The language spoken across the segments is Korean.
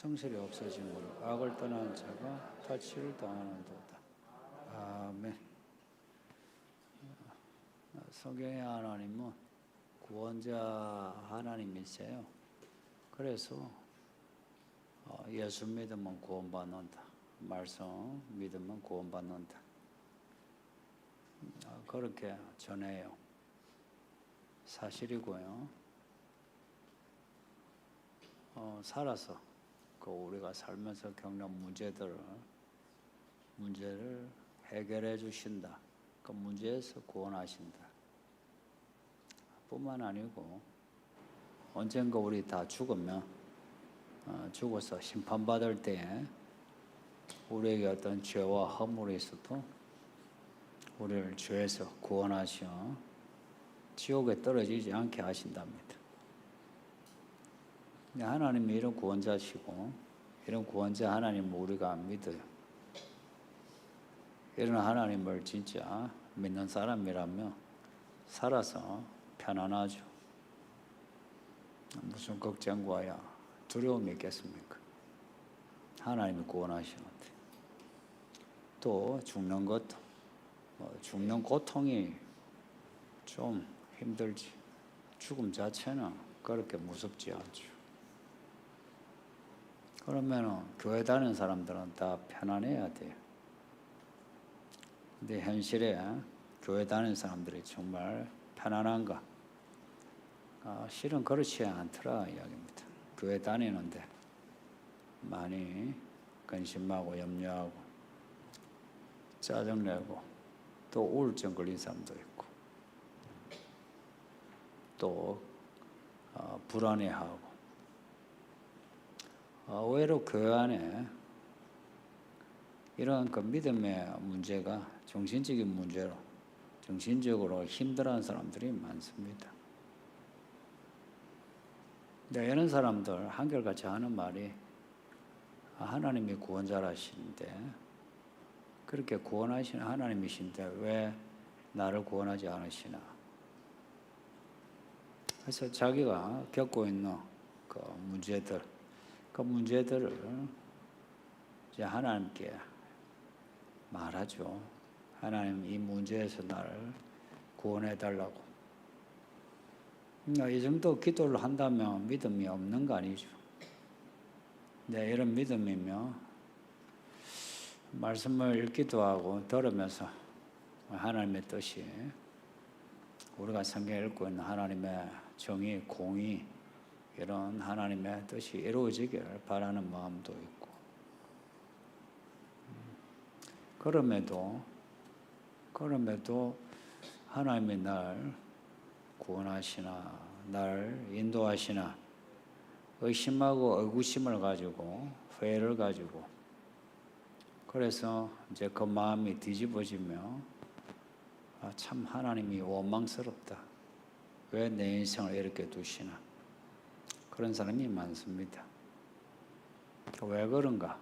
성실이 없어짐으로 악을 떠난 자가 타치를 당하는도다. 아멘. 성경의 하나님은 구원자 하나님이세요. 그래서 예수 믿으면 구원받는다. 말씀 믿으면 구원받는다. 그렇게 전해요. 사실이고요. 살아서 우리가 살면서 겪는 문제를 해결해 주신다. 그 문제에서 구원하신다. 뿐만 아니고 언젠가 우리 다 죽으면 죽어서 심판받을 때에 우리에게 어떤 죄와 허물이 있어도 우리를 죄에서 구원하시어 지옥에 떨어지지 않게 하신답니다. 하나님이 이런 구원자시고 이런 구원자 하나님을 우리가 믿어요. 이런 하나님을 진짜 믿는 사람이라면 살아서 편안하죠. 무슨 걱정과 두려움이 있겠습니까? 하나님이 구원하시는데. 또 죽는 것도 죽는 고통이 좀 힘들지. 죽음 자체는 그렇게 무섭지 않죠. 그러면 교회 다니는 사람들은 다 편안해야 돼요. 근데 현실에 교회 다니는 사람들이 정말 편안한가? 실은 그렇지 않더라 이야기입니다. 교회 다니는데 많이 근심하고 염려하고 짜증내고 또 우울증 걸린 사람도 있고 또 불안해하고 의외로 교회 안에 이런 그 믿음의 문제가 정신적인 문제로 정신적으로 힘들어하는 사람들이 많습니다. 근데 이런 사람들 한결같이 하는 말이 하나님이 구원자라시는데 그렇게 구원하시는 하나님이신데 왜 나를 구원하지 않으시나? 그래서 자기가 겪고 있는 그 문제들을 이제 하나님께 말하죠. 하나님 이 문제에서 나를 구원해 달라고. 이 정도 기도를 한다면 믿음이 없는 거 아니죠. 네, 이런 믿음이면 말씀을 읽기도 하고 들으면서 하나님의 뜻이 우리가 성경에 읽고 있는 하나님의 정의, 공의 이런 하나님의 뜻이 이루어지길 바라는 마음도 있고 그럼에도 하나님이 날 구원하시나 날 인도하시나 의심하고 의구심을 가지고 회의를 가지고 그래서 이제 그 마음이 뒤집어지며 참 하나님이 원망스럽다. 왜 내 인생을 이렇게 두시나? 그런 사람이 많습니다. 왜 그런가?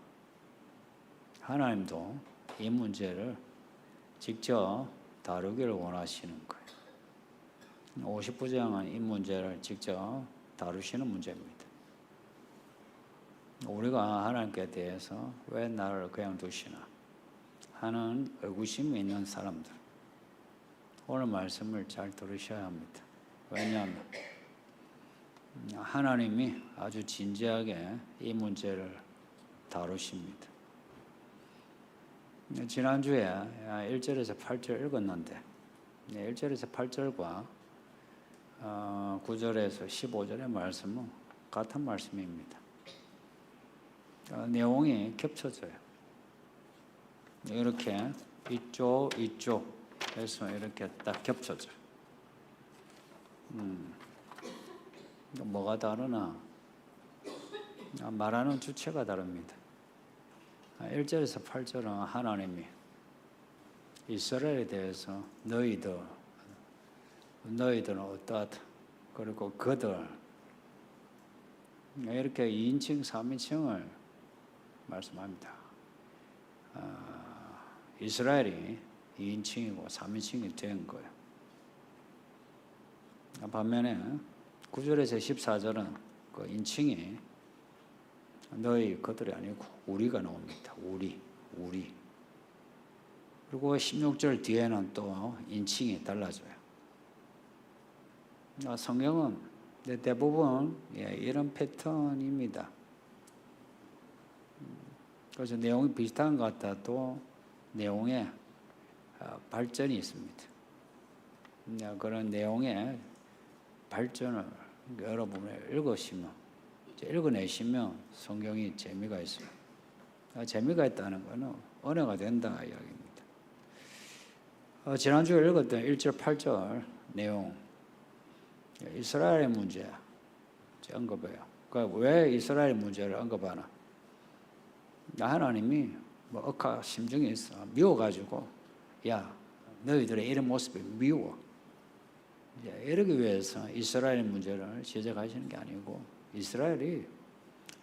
하나님도 이 문제를 직접 다루기를 원하시는 거예요. 50부장은 이 문제를 직접 다루시는 문제입니다. 우리가 하나님께 대해서 왜 나를 그냥 두시나 하는 의구심이 있는 사람들 오늘 말씀을 잘 들으셔야 합니다. 왜냐하면 하나님이 아주 진지하게 이 문제를 다루십니다. 지난주에 1절에서 8절 읽었는데 1절에서 8절과 9절에서 15절의 말씀은 같은 말씀입니다. 내용이 겹쳐져요. 이렇게 이쪽 해서 이렇게 딱 겹쳐져요. 뭐가 다르나? 말하는 주체가 다릅니다. 1절에서 8절은 하나님이 이스라엘에 대해서 너희들은 어떠하다. 그리고 그들 이렇게 2인칭, 3인칭을 말씀합니다. 이스라엘이 2인칭이고 3인칭이 된 거예요. 반면에 9절에서 14절은 그 인칭이 너희 그들이 아니고 우리가 나옵니다. 우리. 그리고 16절 뒤에는 또 인칭이 달라져요. 성경은 대부분 이런 패턴입니다. 그래서 내용이 비슷한 것 같아도 내용에 발전이 있습니다. 그런 내용의 발전을 여러분이 읽어내시면 성경이 재미가 있어요. 재미가 있다는 것은 은혜가 된다 이야기입니다. 지난주에 읽었던 1절 8절 내용, 이스라엘의 문제 언급해요. 그러니까 왜 이스라엘 문제를 언급하나? 하나님이 억하 심정이 있어. 미워가지고 야 너희들의 이런 모습이 미워. 이러기 위해서 이스라엘 문제를 지적하시는 게 아니고, 이스라엘이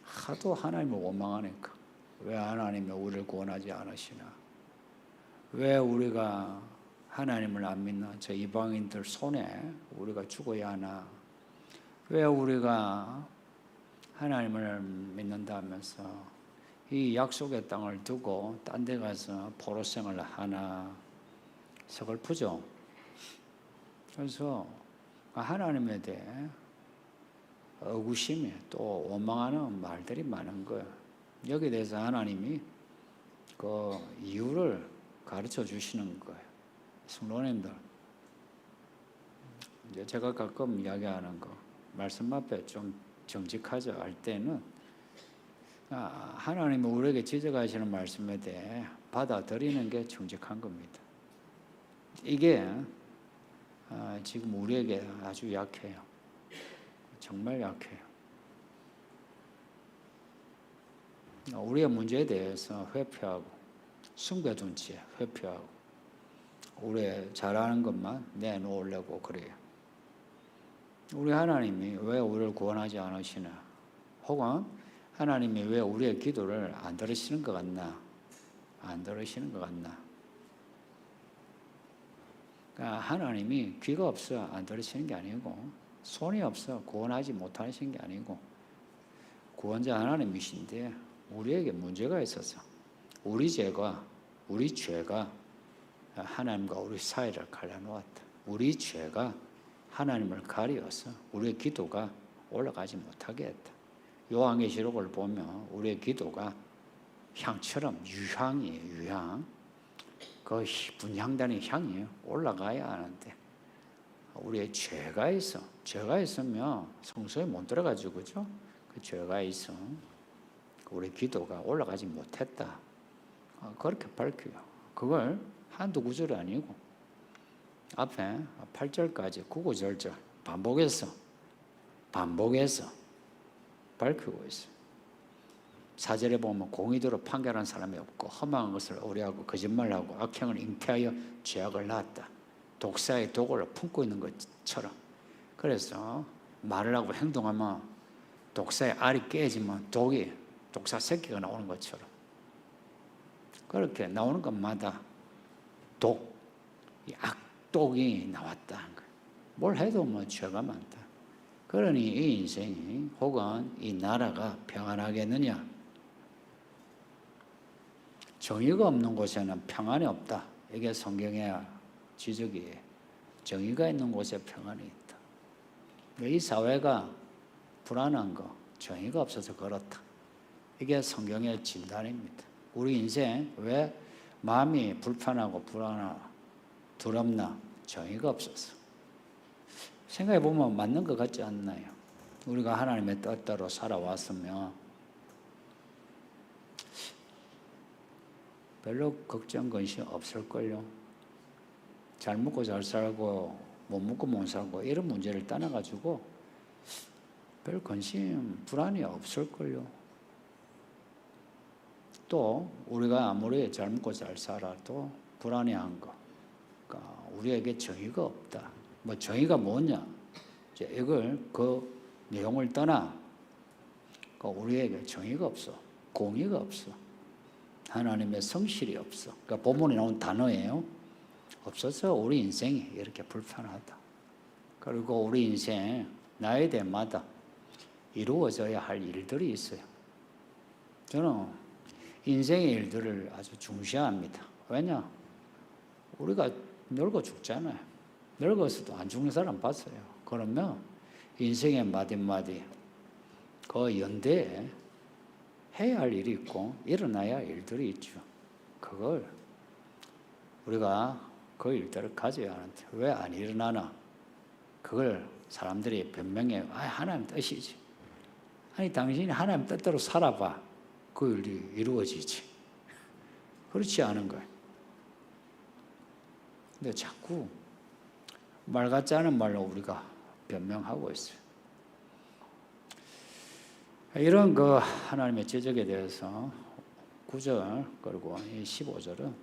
하도 하나님을 원망하니까 왜 하나님이 우리를 구원하지 않으시나, 왜 우리가 하나님을 안 믿는 저 이방인들 손에 우리가 죽어야 하나, 왜 우리가 하나님을 믿는다면서 이 약속의 땅을 두고 딴 데 가서 포로생활을 하나, 서글프죠. 그래서 하나님에 대해 의구심이 또 원망하는 말들이 많은 거예요. 여기에 대해서 하나님이 그 이유를 가르쳐 주시는 거예요. 성도님들, 이제 제가 가끔 이야기하는 거, 말씀 앞에 좀 정직하죠. 할 때는 하나님이 우리에게 지적하시는 말씀에 대해 받아들이는 게 정직한 겁니다. 이게 지금 우리에게 아주 약해요. 정말 약해요. 우리의 문제에 대해서 회피하고, 숨겨둔 채 회피하고, 우리의 잘하는 것만 내놓으려고 그래요. 우리 하나님이 왜 우리를 구원하지 않으시나, 혹은 하나님이 왜 우리의 기도를 안 들으시는 것 같나, 안 들으시는 것 같나. 그러니까 하나님이 귀가 없어 안 들으시는 게 아니고, 손이 없어 구원하지 못하시는 게 아니고, 구원자 하나님이신데 우리에게 문제가 있어서 우리 죄가 하나님과 우리 사이를 갈라놓았다. 우리 죄가 하나님을 가리어서 우리의 기도가 올라가지 못하게 했다. 요한계시록을 보면 우리의 기도가 향처럼 유향이에요. 유향. 그 분향단의 향이 올라가야 하는데 우리의 죄가 있으면 성소에 못 들어가죠. 그죠? 그 죄가 있어. 우리 기도가 올라가지 못했다. 그렇게 밝혀요. 그걸 한두 구절이 아니고 앞에 8절까지 9구절절 반복해서 밝히고 있어요. 4절에 보면 공의대로 판결한 사람이 없고 험한 것을 오래하고 거짓말하고 악행을 잉태하여 죄악을 낳았다. 독사의 독을 품고 있는 것처럼. 그래서 말을 하고 행동하면 독사의 알이 깨지면 독사 새끼가 나오는 것처럼 그렇게 나오는 것마다 악독이 나왔다는 거예요. 뭘 해도 죄가 많다. 그러니 이 인생이 혹은 이 나라가 평안하겠느냐? 정의가 없는 곳에는 평안이 없다. 이게 성경의 지적이에요. 정의가 있는 곳에 평안이 있다. 이 사회가 불안한 거, 정의가 없어서 그렇다. 이게 성경의 진단입니다. 우리 인생 왜 마음이 불편하고 불안하고 두렵나? 정의가 없어서. 생각해 보면 맞는 것 같지 않나요? 우리가 하나님의 뜻대로 살아왔으면 별로 걱정 근심 없을걸요. 잘 먹고 잘 살고 못 먹고 못 살고 이런 문제를 떠나가지고 별 근심 불안이 없을걸요. 또 우리가 아무리 잘 먹고 잘 살아도 불안해한 거, 그러니까 우리에게 정의가 없다. 정의가 뭐냐? 이걸 그 내용을 떠나 우리에게 정의가 없어, 공의가 없어, 하나님의 성실이 없어. 그러니까 본문에 나온 단어예요. 없어서 우리 인생이 이렇게 불편하다. 그리고 우리 인생 나이대마다 이루어져야 할 일들이 있어요. 저는 인생의 일들을 아주 중시합니다. 왜냐? 우리가 늙어 죽잖아요. 늙어서도 안 죽는 사람 봤어요. 그러면 인생의 마디마디 그 연대에 해야 할 일이 있고 일어나야 할 일들이 있죠. 그걸 우리가 그 일들을 가져야 하는데 왜 안 일어나나? 그걸 사람들이 변명해. 하나님 뜻이지. 아니 당신이 하나님 뜻대로 살아봐. 그 일이 이루어지지. 그렇지 않은 거예요. 근데 자꾸 말 같지 않은 말로 우리가 변명하고 있어요. 이런 그 하나님의 지적에 대해서 9절 그리고 이 15절은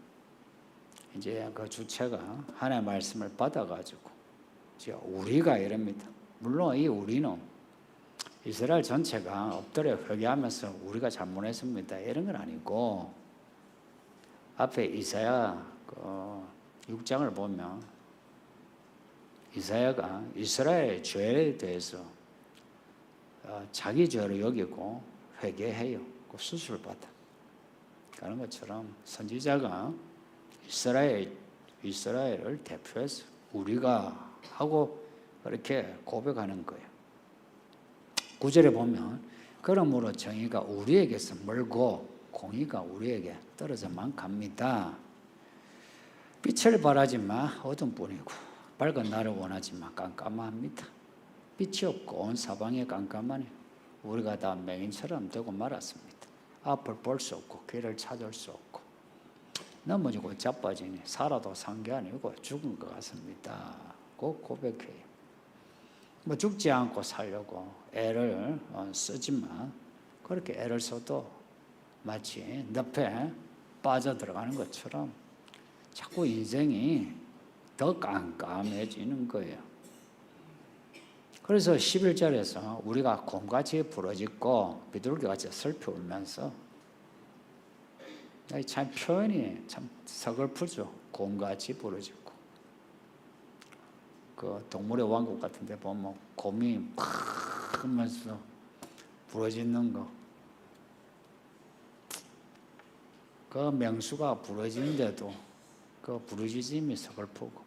이제 그 주체가 하나님의 말씀을 받아가지고 이제 우리가 이럽니다. 물론 이 우리는 이스라엘 전체가 엎드려 회개하면서 우리가 잘못했습니다. 이런 건 아니고 앞에 이사야 그 6장을 보면 이사야가 이스라엘의 죄에 대해서 자기 죄로 여기고 회개해요. 그 수술을 받아. 그런 것처럼 선지자가 이스라엘을 대표해서 우리가 하고 그렇게 고백하는 거예요. 9절에 보면 그러므로 정의가 우리에게서 멀고 공의가 우리에게 떨어져만 갑니다. 빛을 바라지만 어둠뿐이고 밝은 날을 원하지만 깜깜합니다. 빛이 없고 온 사방이 깜깜하니 우리가 다 맹인처럼 되고 말았습니다. 앞을 볼 수 없고 길을 찾을 수 없고 넘어지고 자빠지니 살아도 산 게 아니고 죽은 것 같습니다. 꼭 고백해요. 뭐 죽지 않고 살려고 애를 쓰지만 그렇게 애를 써도 마치 늪에 빠져들어가는 것처럼 자꾸 인생이 더 깜깜해지는 거예요. 그래서 11절에서 우리가 곰같이 부러지고 비둘기같이 슬피 울면서 참 표현이 참 서글프죠. 곰같이 부러지고 그 동물의 왕국 같은 데 보면 곰이 팍 하면서 부러지는 거 그 명수가 부러지는데도 그 부르짖음이 서글프고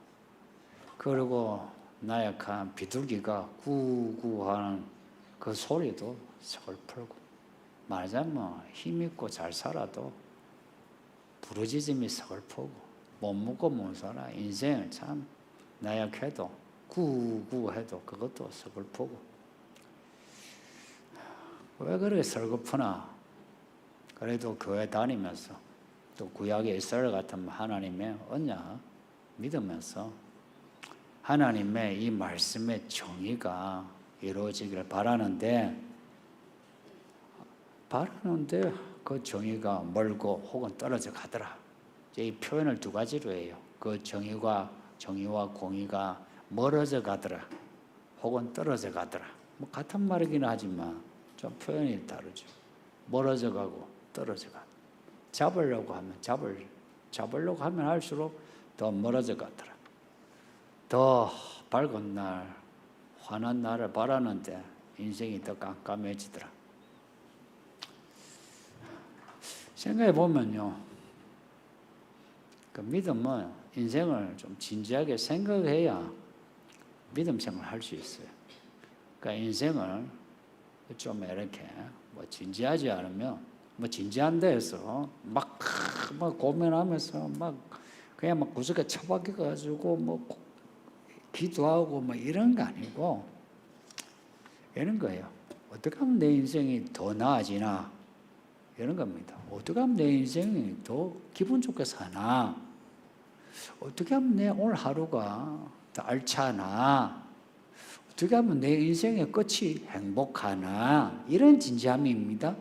그리고 나약한 비둘기가 구구하는 그 소리도 서글프고 말하자면 힘있고 잘 살아도 부르짖음이 서글프고 못 먹고 못 살아. 인생을 참 나약해도 구구해도 그것도 서글프고 왜 그렇게 서글프나? 그래도 교회 다니면서 또 구약의 이스라엘 같은 하나님의 언약 믿으면서 하나님의 이 말씀의 정의가 이루어지기를 바라는데 그 정의가 멀고 혹은 떨어져 가더라. 이 표현을 두 가지로 해요. 그 정의와 공의가 멀어져 가더라. 혹은 떨어져 가더라. 뭐 같은 말이긴 하지만 좀 표현이 다르죠. 멀어져 가고 떨어져 가. 잡으려고 하면 할수록 더 멀어져 가더라. 더 밝은 날, 환한 날을 바라는데 인생이 더 깜깜해지더라. 생각해 보면요, 그 믿음은 인생을 좀 진지하게 생각해야 믿음 생활을 할 수 있어요. 그러니까 인생을 좀 이렇게 뭐 진지하지 않으면 뭐 진지한 데에서 막 고민하면서 그냥 구석에 처박혀 가지고 뭐 기도하고 뭐 이런 거 아니고 이런 거예요. 어떻게 하면 내 인생이 더 나아지나 이런 겁니다. 어떻게 하면 내 인생이 더 기분 좋게 사나? 어떻게 하면 내 오늘 하루가 더 알차나? 어떻게 하면 내 인생의 끝이 행복하나? 이런 진지함입니다.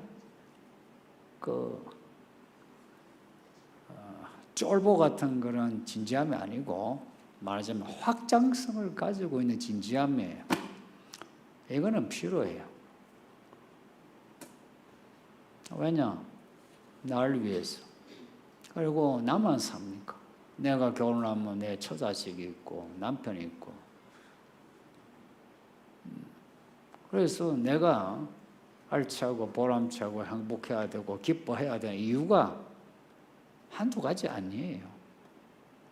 쫄보 같은 그런 진지함이 아니고 말하자면 확장성을 가지고 있는 진지함이에요. 이거는 필요해요. 왜냐? 나를 위해서. 그리고 나만 삽니까? 내가 결혼하면 내 처자식이 있고 남편이 있고 그래서 내가 알차고 보람차고 행복해야 되고 기뻐해야 되는 이유가 한두 가지 아니에요.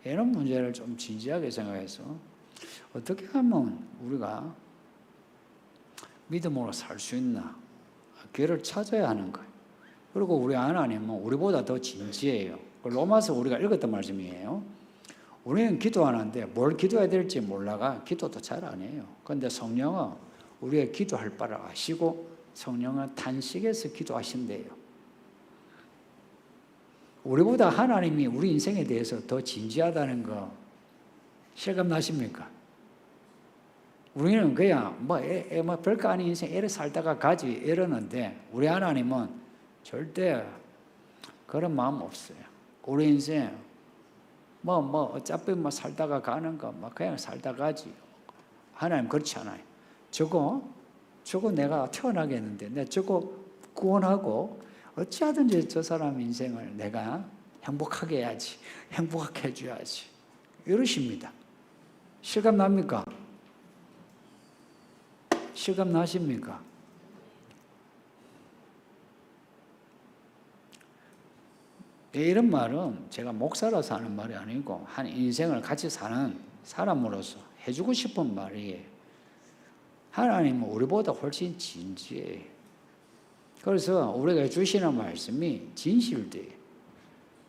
이런 문제를 좀 진지하게 생각해서 어떻게 하면 우리가 믿음으로 살 수 있나 길을 찾아야 하는 거예요. 그리고 우리 하나님은 우리보다 더 진지해요. 로마서 우리가 읽었던 말씀이에요. 우리는 기도하는데 뭘 기도해야 될지 몰라가 기도도 잘 안 해요. 그런데 성령은 우리의 기도할 바를 아시고 성령은 탄식해서 기도하신대요. 우리보다 하나님이 우리 인생에 대해서 더 진지하다는 거 실감 나십니까? 우리는 그냥 뭐 별거 아닌 인생 애를 살다가 가지 이러는데 우리 하나님은 절대 그런 마음 없어요. 우리 인생 어차피 살다가 가는 거 그냥 살다 가지. 하나님 그렇지 않아요. 저거 내가 태어나겠는데 내가 저거 구원하고 어찌하든지 저 사람 인생을 내가 행복하게 해야지. 행복하게 해줘야지. 이러십니다. 실감 납니까? 실감 나십니까? 이런 말은 제가 목사라서 하는 말이 아니고 한 인생을 같이 사는 사람으로서 해주고 싶은 말이에요. 하나님은 우리보다 훨씬 진지해요. 그래서 우리가 주시는 말씀이 진실돼요.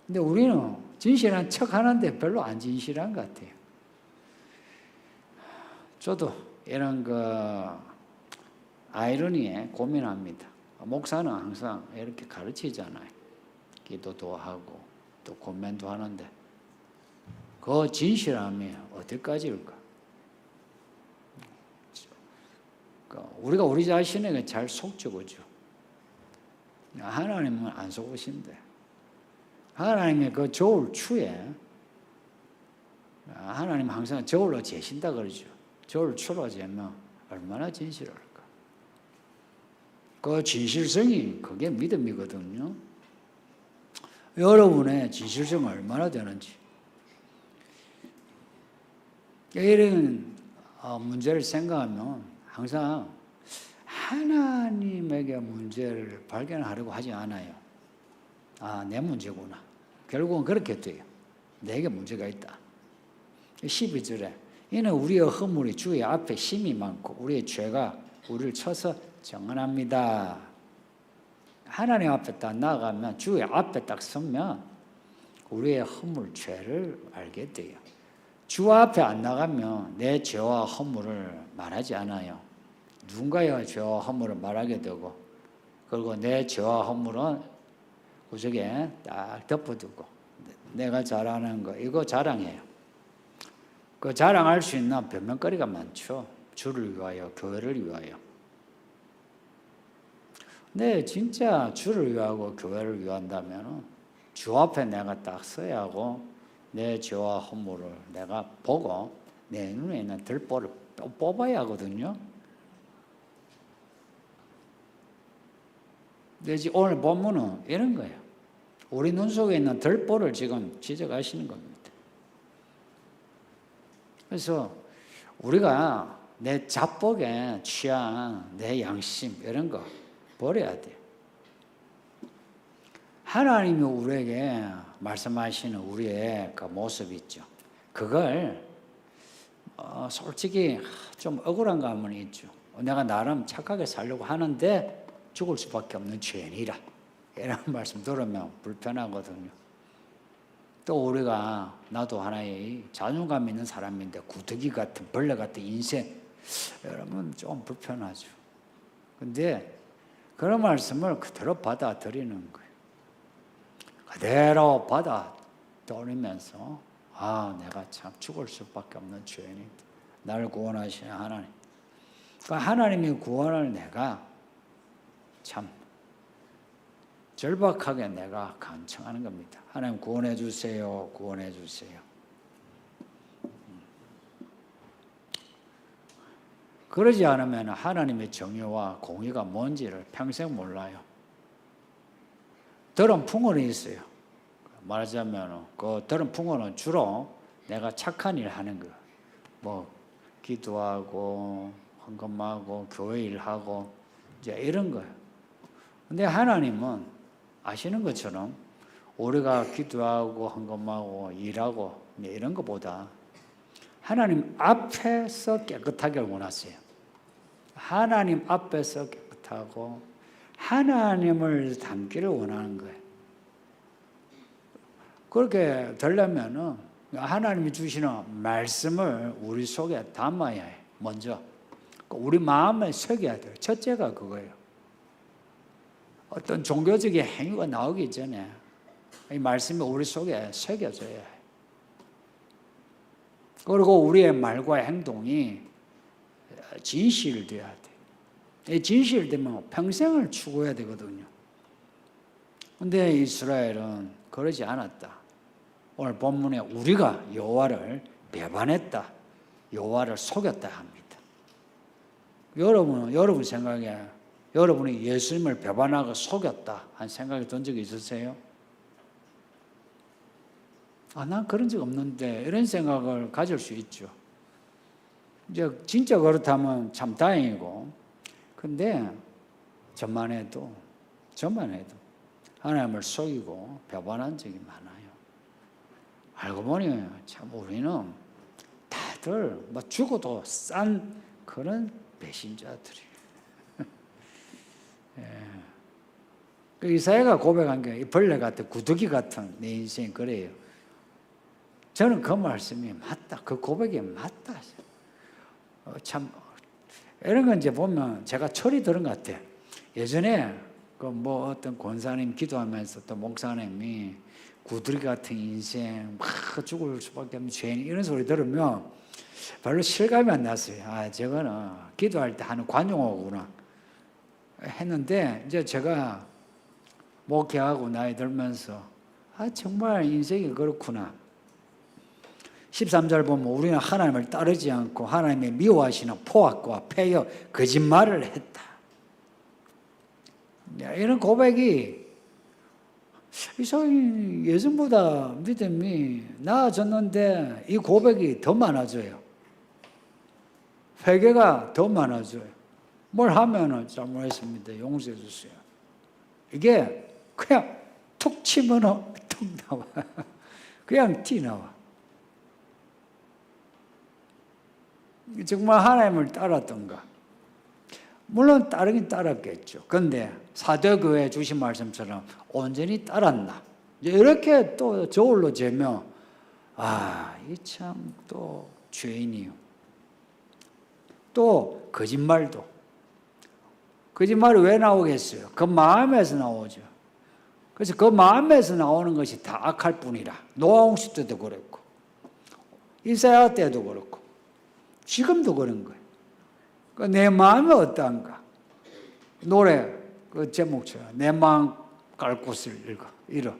근데 우리는 진실한 척 하는데 별로 안 진실한 것 같아요. 저도 이런 아이러니에 고민합니다. 목사는 항상 이렇게 가르치잖아요. 기도도 하고 또 고민도 하는데 그 진실함이 어디까지일까? 우리가 우리 자신에게 잘 속적어죠. 하나님은 안 속으신데 하나님의 그 저울 추에 하나님 항상 저울로 재신다 그러죠. 저울 추로 재면 얼마나 진실할까? 그 진실성이 그게 믿음이거든요. 여러분의 진실성이 얼마나 되는지 이런 문제를 생각하면 항상 하나님에게 문제를 발견하려고 하지 않아요. 내 문제구나. 결국은 그렇게 돼요. 내게 문제가 있다. 12절에 이는 우리의 허물이 주의 앞에 심이 많고 우리의 죄가 우리를 쳐서 정언합니다. 하나님 앞에 딱 나아가면 주의 앞에 딱 서면 우리의 허물, 죄를 알게 돼요. 주 앞에 안 나가면 내 죄와 허물을 말하지 않아요. 누군가의 죄와 허물을 말하게 되고 그리고 내 죄와 허물은 구석에 딱 덮어두고 내가 잘하는 거 이거 자랑해요. 그 자랑할 수 있는 변명거리가 많죠. 주를 위하여, 교회를 위하여. 네, 진짜 주를 위하고 교회를 위한다면 주 앞에 내가 딱 서야 하고 내 죄와 허물을 내가 보고 내 눈에 있는 들보를 뽑아야 하거든요. 근데 오늘 본문은 이런 거예요. 우리 눈 속에 있는 들보를 지금 지적하시는 겁니다. 그래서 우리가 내 자복에 취한 내 양심 이런 거 버려야 돼요. 하나님이 우리에게 말씀하시는 우리의 그 모습 있죠. 그걸 솔직히 좀 억울한 감은 있죠. 내가 나름 착하게 살려고 하는데 죽을 수밖에 없는 죄인이라 이런 말씀 들으면 불편하거든요. 또 우리가 나도 하나의 자존감 있는 사람인데 구더기 같은 벌레 같은 인생 여러분 좀 불편하죠. 근데 그런 말씀을 그대로 받아들이는 거예요. 그대로 받아들이면서 내가 참 죽을 수밖에 없는 죄인이다. 나를 구원하시는 하나님. 그러니까 하나님의 구원을 내가 참 절박하게 내가 간청하는 겁니다. 하나님 구원해 주세요. 구원해 주세요. 그러지 않으면 하나님의 정의와 공의가 뭔지를 평생 몰라요. 더러운 풍어는 있어요. 말하자면 그 더러운 풍어는 주로 내가 착한 일 하는 거. 뭐 기도하고 헌금하고 교회 일하고 이제 이런 거예요. 근데 하나님은 아시는 것처럼 우리가 기도하고 헌금하고 일하고 이런 것보다 하나님 앞에서 깨끗하게 원하세요. 하나님 앞에서 깨끗하고 하나님을 닮기를 원하는 거예요. 그렇게 되려면은 하나님이 주시는 말씀을 우리 속에 담아야 해요. 먼저 우리 마음에 새겨야 돼요. 첫째가 그거예요. 어떤 종교적인 행위가 나오기 전에 이 말씀이 우리 속에 새겨져야 해요. 그리고 우리의 말과 행동이 진실되어야 돼요. 진실되면 평생을 추구해야 되거든요. 그런데 이스라엘은 그러지 않았다. 오늘 본문에 우리가 여호와를 배반했다, 여호와를 속였다 합니다. 여러분 생각에 여러분이 예수님을 배반하고 속였다 한 생각이 든 적이 있으세요? 난 그런 적 없는데 이런 생각을 가질 수 있죠. 이제 진짜 그렇다면 참 다행이고, 근데 저만 해도 하나님을 속이고 배반한 적이 많아요. 알고 보니 참 우리는 다들 뭐 죽어도 싼 그런 배신자들이에요. 예. 그 이사야가 고백한 게 벌레 같은 구더기 같은 내 인생이 그래요. 저는 그 말씀이 맞다. 그 고백이 맞다. 참 이런 건 이제 보면 제가 철이 들은 것 같아요. 예전에 그 뭐 어떤 권사님 기도하면서 또 목사님이 구더기 같은 인생 막 죽을 수밖에 없는 죄인 이런 소리 들으면 별로 실감이 안 났어요. 저거는 기도할 때 하는 관용어구나 했는데, 이제 제가 목회하고 나이 들면서 정말 인생이 그렇구나. 13절 보면 우리는 하나님을 따르지 않고 하나님의 미워하시는 포악과 폐역, 거짓말을 했다. 이런 고백이 이상히 예전보다 믿음이 나아졌는데 이 고백이 더 많아져요. 회개가 더 많아져요. 뭘 하면은 잘못했습니다, 용서해 주세요. 이게 그냥 툭 치면 툭 나와. 그냥 티 나와. 정말 하나님을 따랐던가? 물론 따르긴 따랐겠죠. 그런데 사도교회에 주신 말씀처럼 온전히 따랐나? 이렇게 또 저울로 재면 이 참 또 죄인이요. 또 거짓말이 왜 나오겠어요? 그 마음에서 나오죠. 그래서 그 마음에서 나오는 것이 다 악할 뿐이라. 노아홍수 때도 그랬고 이사야 때도 그렇고 지금도 그런 거예요. 내 마음이 어떠한가? 노래 그 제목처럼 내 마음 깔 곳을 잃어.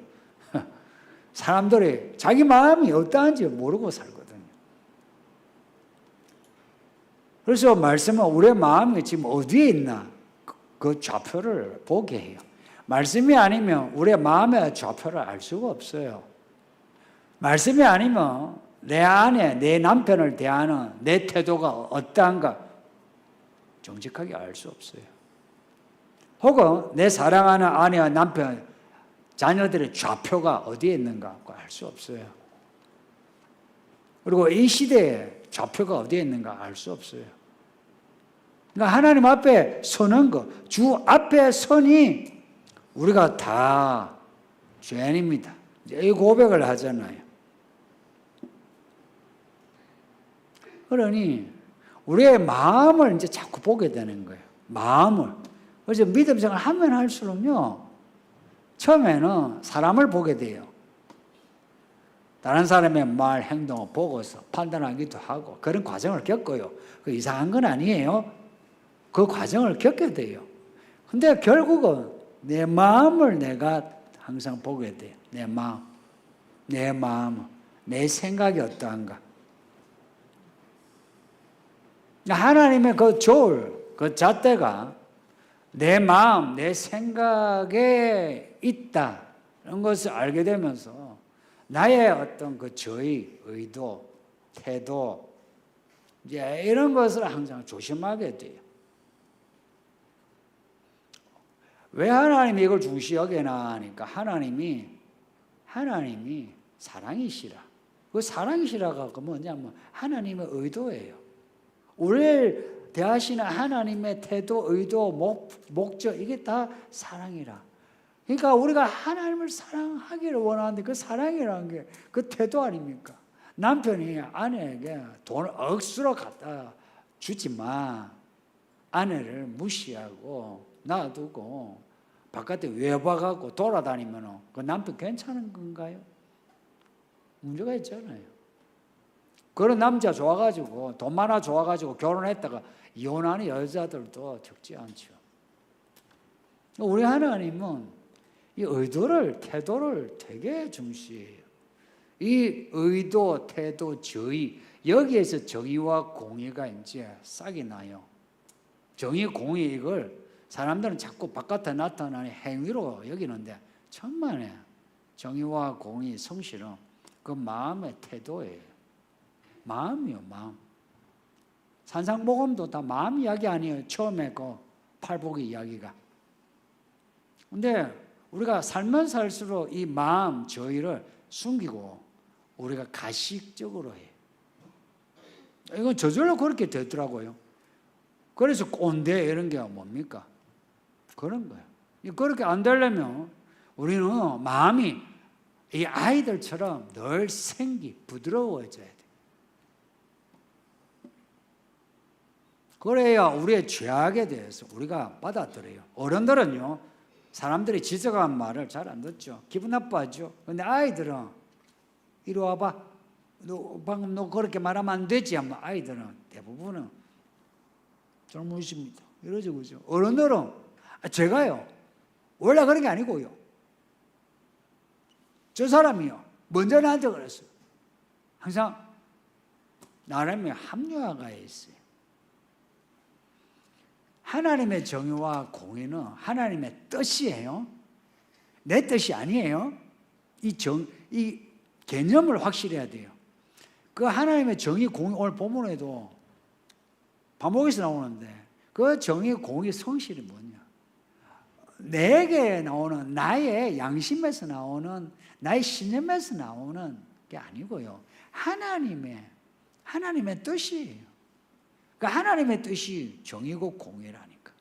사람들이 자기 마음이 어떠한지 모르고 살거든요. 그래서 말씀은 우리의 마음이 지금 어디에 있나 그 좌표를 보게 해요. 말씀이 아니면 우리의 마음의 좌표를 알 수가 없어요. 말씀이 아니면 내 안에 내 남편을 대하는 내 태도가 어떠한가 정직하게 알 수 없어요. 혹은 내 사랑하는 아내와 남편, 자녀들의 좌표가 어디에 있는가 알 수 없어요. 그리고 이 시대에 좌표가 어디에 있는가 알 수 없어요. 그러니까 하나님 앞에 서는 것, 주 앞에 서니 우리가 다 죄인입니다. 이 고백을 하잖아요. 그러니 우리의 마음을 이제 자꾸 보게 되는 거예요. 마음을. 그래서 믿음 생활을 하면 할수록요, 처음에는 사람을 보게 돼요. 다른 사람의 말, 행동을 보고서 판단하기도 하고 그런 과정을 겪어요. 그 이상한 건 아니에요. 그 과정을 겪게 돼요. 근데 결국은 내 마음을 내가 항상 보게 돼요. 내 마음, 내 생각이 어떠한가. 하나님의 그 조울, 그 잣대가 내 마음, 내 생각에 있다는 것을 알게 되면서 나의 어떤 그 저의 의도, 태도, 이제 이런 것을 항상 조심하게 돼요. 왜 하나님이 이걸 중시 여기나 하니까 하나님이 사랑이시라. 그 사랑이시라가 뭐냐면 하나님의 의도예요. 우리를 대하시는 하나님의 태도, 의도, 목적 이게 다 사랑이라. 그러니까 우리가 하나님을 사랑하기를 원하는데 그 사랑이라는 게 그 태도 아닙니까? 남편이 아내에게 돈을 억수로 갖다 주지만 아내를 무시하고 놔두고 바깥에 외박하고 돌아다니면 그 남편 괜찮은 건가요? 문제가 있잖아요. 그런 남자 좋아가지고 돈 많아 좋아가지고 결혼했다가 이혼하는 여자들도 적지 않죠. 우리 하나님은 이 의도를, 태도를 되게 중시해요. 이 의도, 태도, 저의, 여기에서 정의와 공의가 이제 싹이 나요. 정의, 공의 이걸 사람들은 자꾸 바깥에 나타나는 행위로 여기는데 천만에 정의와 공의, 성실은 그 마음의 태도예요. 마음이요, 마음. 산상복음도 다 마음 이야기 아니에요. 처음에 그 팔복의 이야기가. 근데 우리가 살면 살수록 이 마음, 저희를 숨기고 우리가 가식적으로 해요. 이건 저절로 그렇게 되더라고요. 그래서 꼰대 이런 게 뭡니까? 그런 거예요. 그렇게 안 되려면 우리는 마음이 이 아이들처럼 늘 부드러워져야 돼. 그래야 우리의 죄악에 대해서 우리가 받아들여요. 어른들은요, 사람들이 지적한 말을 잘 안 듣죠. 기분 나빠하죠. 근데 아이들은 이리 와봐. 방금 너 그렇게 말하면 안 되지 하면 아이들은 대부분은 잘못입니다. 이러죠, 그죠? 어른들은 제가요, 원래 그런 게 아니고요. 저 사람이요, 먼저 나한테 그랬어요. 항상 나름의 합리화가 있어요. 하나님의 정의와 공의는 하나님의 뜻이에요. 내 뜻이 아니에요. 이 개념을 확실해야 돼요. 그 하나님의 정의, 공의, 오늘 본문에도 반복해서 나오는데 그 정의, 공의, 성실이 뭐냐? 내게 나오는 나의 양심에서 나오는 나의 신념에서 나오는 게 아니고요. 하나님의 뜻이에요. 그러니까 하나님의 뜻이 정의고 공의라니까.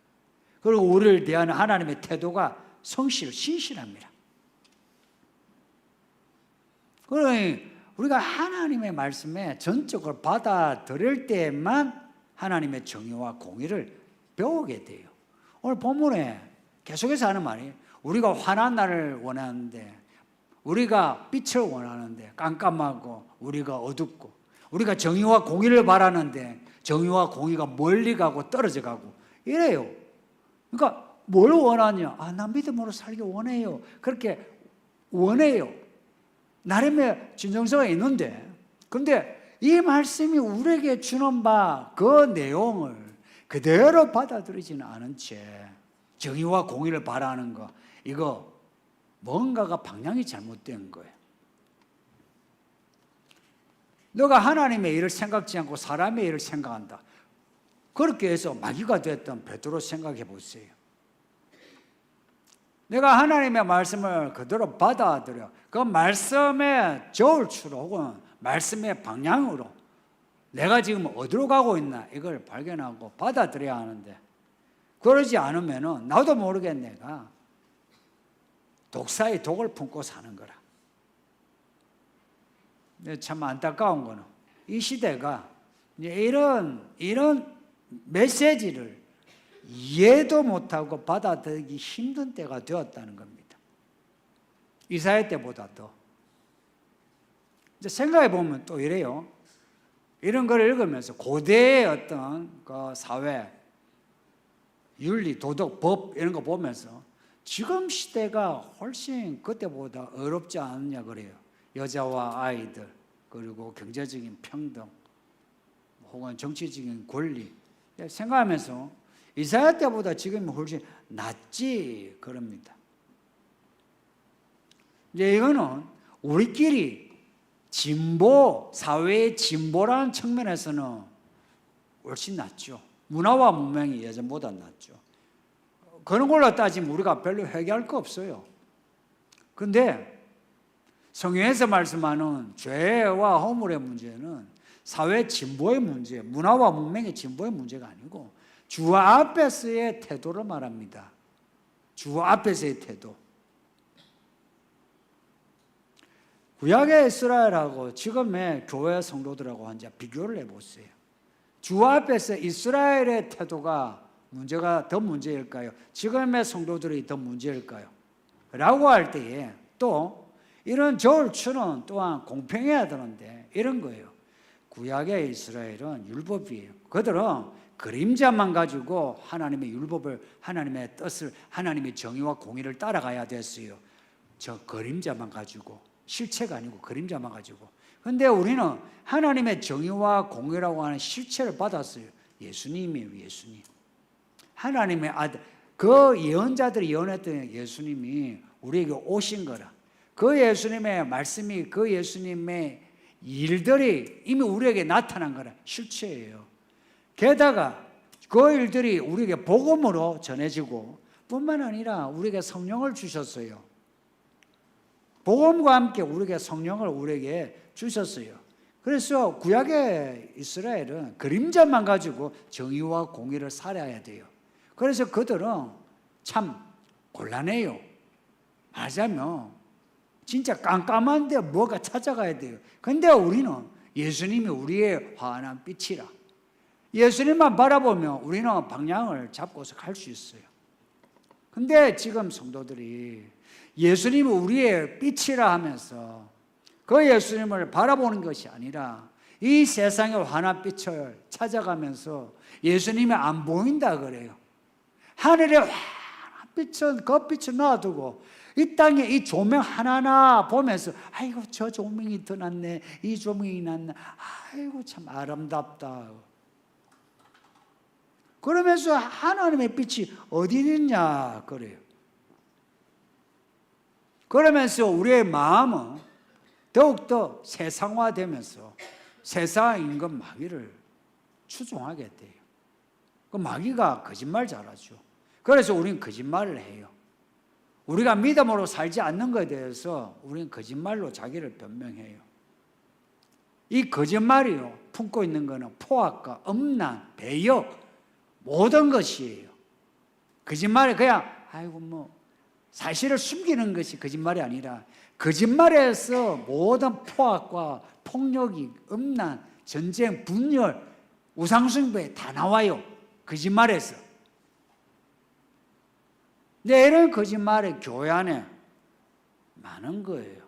그리고 우리를 대하는 하나님의 태도가 성실, 신실합니다. 그러니 우리가 하나님의 말씀에 전적으로 받아들일 때만 하나님의 정의와 공의를 배우게 돼요. 오늘 본문에 계속해서 하는 말이 우리가 환한 날을 원하는데, 우리가 빛을 원하는데 깜깜하고 우리가 어둡고, 우리가 정의와 공의를 바라는데 정의와 공의가 멀리 가고 떨어져 가고 이래요. 그러니까 뭘 원하냐? 나 믿음으로 살기 원해요. 그렇게 원해요. 나름의 진정성이 있는데, 근데 이 말씀이 우리에게 주는 바 그 내용을 그대로 받아들이지는 않은 채 정의와 공의를 바라는 거, 이거 뭔가가 방향이 잘못된 거예요. 너가 하나님의 일을 생각지 않고 사람의 일을 생각한다. 그렇게 해서 마귀가 됐던 베드로 생각해 보세요. 내가 하나님의 말씀을 그대로 받아들여 그 말씀의 저울추로 혹은 말씀의 방향으로 내가 지금 어디로 가고 있나 이걸 발견하고 받아들여야 하는데, 그러지 않으면 나도 모르게 내가 독사의 독을 품고 사는 거라. 참 안타까운 거는 이 시대가 이런 메시지를 이해도 못하고 받아들이기 힘든 때가 되었다는 겁니다. 이사야 때보다 더. 이제 생각해 보면 또 이래요. 이런 걸 읽으면서 고대의 어떤 그 사회, 윤리, 도덕, 법 이런 거 보면서 지금 시대가 훨씬 그때보다 어렵지 않느냐 그래요. 여자와 아이들, 그리고 경제적인 평등, 혹은 정치적인 권리 생각하면서 이사야 때보다 지금이 훨씬 낫지 그럽니다. 이제 이거는 우리끼리 진보, 사회의 진보라는 측면에서는 훨씬 낫죠. 문화와 문명이 예전보다 낫죠. 그런 걸로 따지면 우리가 별로 회개할 거 없어요. 근데 성경에서 말씀하는 죄와 허물의 문제는 사회 진보의 문제, 문화와 문명의 진보의 문제가 아니고 주 앞에서의 태도를 말합니다. 주 앞에서의 태도. 구약의 이스라엘하고 지금의 교회 성도들하고 이제 비교를 해보세요. 주 앞에서 이스라엘의 태도가 문제가 더 문제일까요? 지금의 성도들이 더 문제일까요? 라고 할 때에 또 이런 저울추는 또한 공평해야 되는데 이런 거예요. 구약의 이스라엘은 율법이에요. 그들은 그림자만 가지고 하나님의 율법을, 하나님의 뜻을, 하나님의 정의와 공의를 따라가야 됐어요. 저 그림자만 가지고, 실체가 아니고 그림자만 가지고. 근데 우리는 하나님의 정의와 공의라고 하는 실체를 받았어요. 예수님이에요. 예수님. 하나님의 아들, 그 예언자들이 예언했던 예수님이 우리에게 오신 거라. 그 예수님의 말씀이, 그 예수님의 일들이 이미 우리에게 나타난 거라. 실체예요. 게다가 그 일들이 우리에게 복음으로 전해지고 뿐만 아니라 우리에게 성령을 주셨어요. 복음과 함께 우리에게 성령을 우리에게 주셨어요. 그래서 구약의 이스라엘은 그림자만 가지고 정의와 공의를 살아야 돼요. 그래서 그들은 참 곤란해요. 말하자면 진짜 깜깜한데 뭐가 찾아가야 돼요. 근데 우리는 예수님이 우리의 환한 빛이라. 예수님만 바라보면 우리는 방향을 잡고서 갈 수 있어요. 근데 지금 성도들이 예수님이 우리의 빛이라 하면서 그 예수님을 바라보는 것이 아니라 이 세상의 환한 빛을 찾아가면서 예수님이 안 보인다 그래요. 하늘의 환한 빛은 그 빛을 놔두고 이 땅에 이 조명 하나하나 보면서 아이고 저 조명이 더 낫네, 이 조명이 낫네, 아이고 참 아름답다. 그러면서 하나님의 빛이 어디 있냐 그래요. 그러면서 우리의 마음은 더욱더 세상화되면서 세상 임금 마귀를 추종하게 돼요. 그 마귀가 거짓말 잘하죠. 그래서 우리는 거짓말을 해요. 우리가 믿음으로 살지 않는 것에 대해서 우리는 거짓말로 자기를 변명해요. 이 거짓말이요, 품고 있는 것은 포악과 음란, 배역, 모든 것이에요. 거짓말이 그냥 아이고 뭐 사실을 숨기는 것이 거짓말이 아니라 거짓말에서 모든 포악과 폭력이, 음란, 전쟁, 분열, 우상숭배 다 나와요. 거짓말에서. 근데 이런 거짓말이 교회 안에 많은 거예요.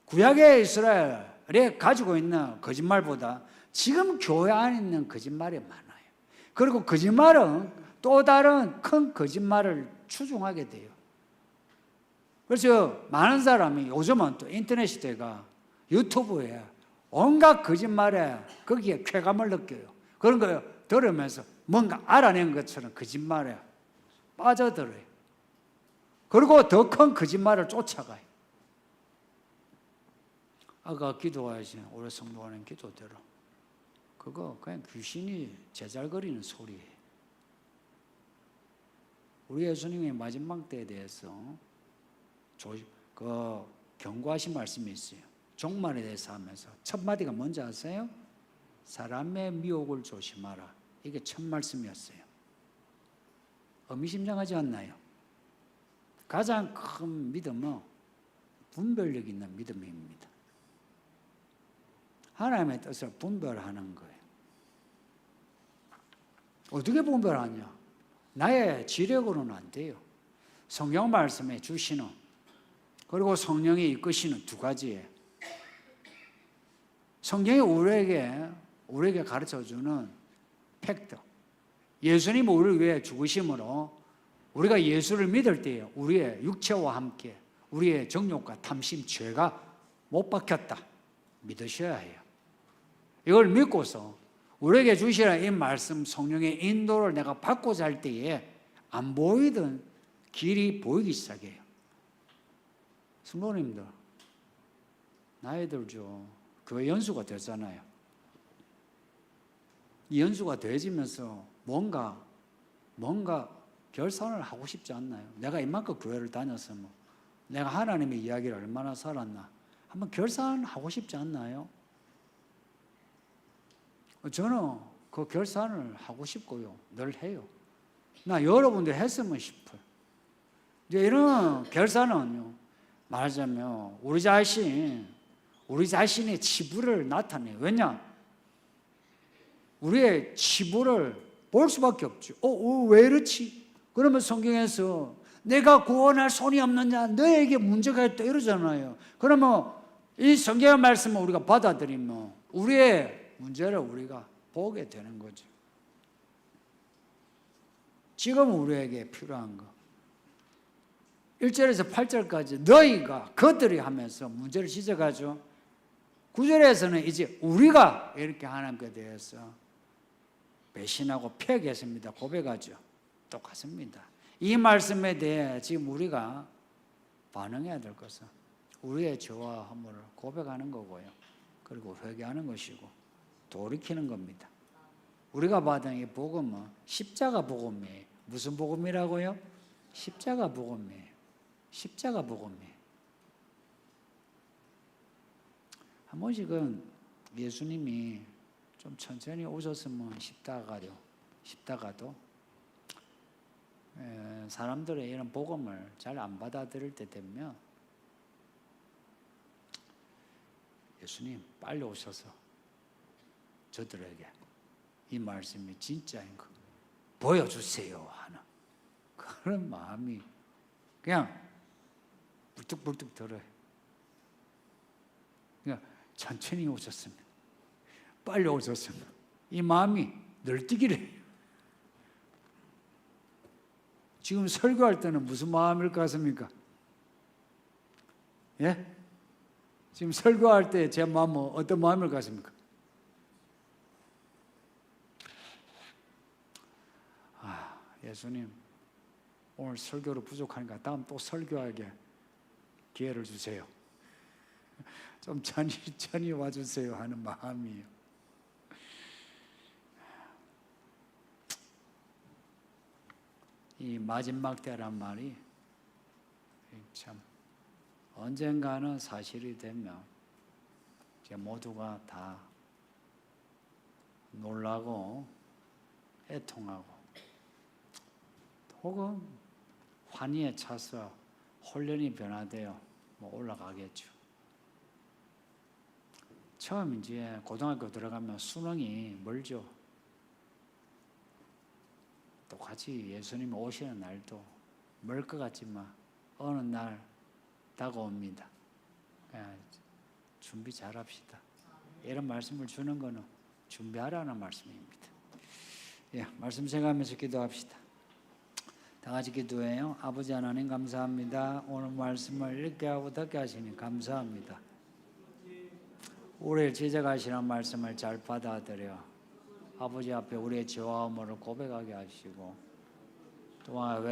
구약의 이스라엘에 가지고 있는 거짓말보다 지금 교회 안에 있는 거짓말이 많아요. 그리고 거짓말은 또 다른 큰 거짓말을 추종하게 돼요. 그래서 많은 사람이 요즘은 또 인터넷 시대가 유튜브에 온갖 거짓말에 거기에 쾌감을 느껴요. 그런 거 들으면서 뭔가 알아낸 것처럼 거짓말에 빠져들어요. 그리고 더 큰 거짓말을 쫓아가요. 아까 기도하신 우리 성도하는 기도대로 그거 그냥 귀신이 제잘거리는 소리예요. 우리 예수님의 마지막 때에 대해서 경고하신 말씀이 있어요. 종말에 대해서 하면서 첫 마디가 뭔지 아세요? 사람의 미혹을 조심하라. 이게 첫 말씀이었어요. 의미심장하지 않나요? 가장 큰 믿음은 분별력 있는 믿음입니다. 하나님의 뜻을 분별하는 거예요. 어떻게 분별하냐? 나의 지력으로는 안 돼요. 성경 말씀에 주시는 그리고 성령이 이끄시는 두 가지예요. 성경이 우리에게 가르쳐주는 팩트. 예수님이 우리를 위해 죽으심으로 우리가 예수를 믿을 때에 우리의 육체와 함께 우리의 정욕과 탐심, 죄가 못 박혔다. 믿으셔야 해요. 이걸 믿고서 우리에게 주시는 이 말씀 성령의 인도를 내가 받고자 할 때에 안 보이던 길이 보이기 시작해요. 성도님들, 나이 들죠. 교회 연수가 됐잖아요. 이 연수가 되어지면서 뭔가 결산을 하고 싶지 않나요? 내가 이만큼 교회를 다녔으면 내가 하나님의 이야기를 얼마나 살았나 한번 결산하고 싶지 않나요? 저는 그 결산을 하고 싶고요. 늘 해요. 나 여러분들 했으면 싶어요. 이제 이런 결산은요, 말하자면 우리 자신의 치부를 나타내요. 왜냐? 우리의 치부를 볼 수밖에 없죠. 왜 이렇지? 그러면 성경에서 내가 구원할 손이 없느냐? 너에게 문제가 있다 이러잖아요. 그러면 이 성경의 말씀을 우리가 받아들이면 우리의 문제를 우리가 보게 되는 거죠. 지금 우리에게 필요한 거 1절에서 8절까지 너희가 그들이 하면서 문제를 지적하죠. 9절에서는 이제 우리가 이렇게 하나님께 대해서 배신하고 폐역했습니다. 고백하죠. 똑같습니다. 이 말씀에 대해 지금 우리가 반응해야 될 것은 우리의 죄와 허물을 고백하는 거고요. 그리고 회개하는 것이고 돌이키는 겁니다. 우리가 받은 이 복음은 십자가 복음이에요. 무슨 복음이라고요? 십자가 복음이에요. 십자가 복음이에요. 한 번씩은 예수님이 좀 천천히 오셨으면 싶다가도 사람들의 이런 복음을 잘 안 받아들일 때 되면 예수님 빨리 오셔서 저들에게 이 말씀이 진짜인 거 보여주세요 하는 그런 마음이 그냥 불뚝불뚝 들어요. 그냥 천천히 오셨으면 빨리 오셨으면 이 마음이 널뛰기를 해요. 지금 설교할 때는 무슨 마음일 것 같습니까? 예? 지금 설교할 때 제 마음은 어떤 마음일 것 같습니까? 예수님 오늘 설교로 부족하니까 다음 또 설교하게 기회를 주세요. 좀 천천히 와주세요 하는 마음이에요. 이 마지막 때란 말이 참 언젠가는 사실이 되면 이제 모두가 다 놀라고 애통하고 혹은 환희에 차서 혼련이 변화되어 올라가겠죠. 처음 이제 고등학교 들어가면 수능이 멀죠. 똑같이 예수님 오시는 날도 멀 것 같지만 어느 날 다가옵니다. 준비 잘합시다. 이런 말씀을 주는 것은 준비하라는 말씀입니다. 예, 말씀 생각하면서 기도합시다. 다 같이 기도해요. 아버지 하나님 감사합니다. 오늘 말씀을 읽게 하고 듣게 하시니 감사합니다. 우리를 지적하시는 말씀을 잘 받아들여 아버지 앞에 우리의 죄와 허물을 고백하게 하시고 또한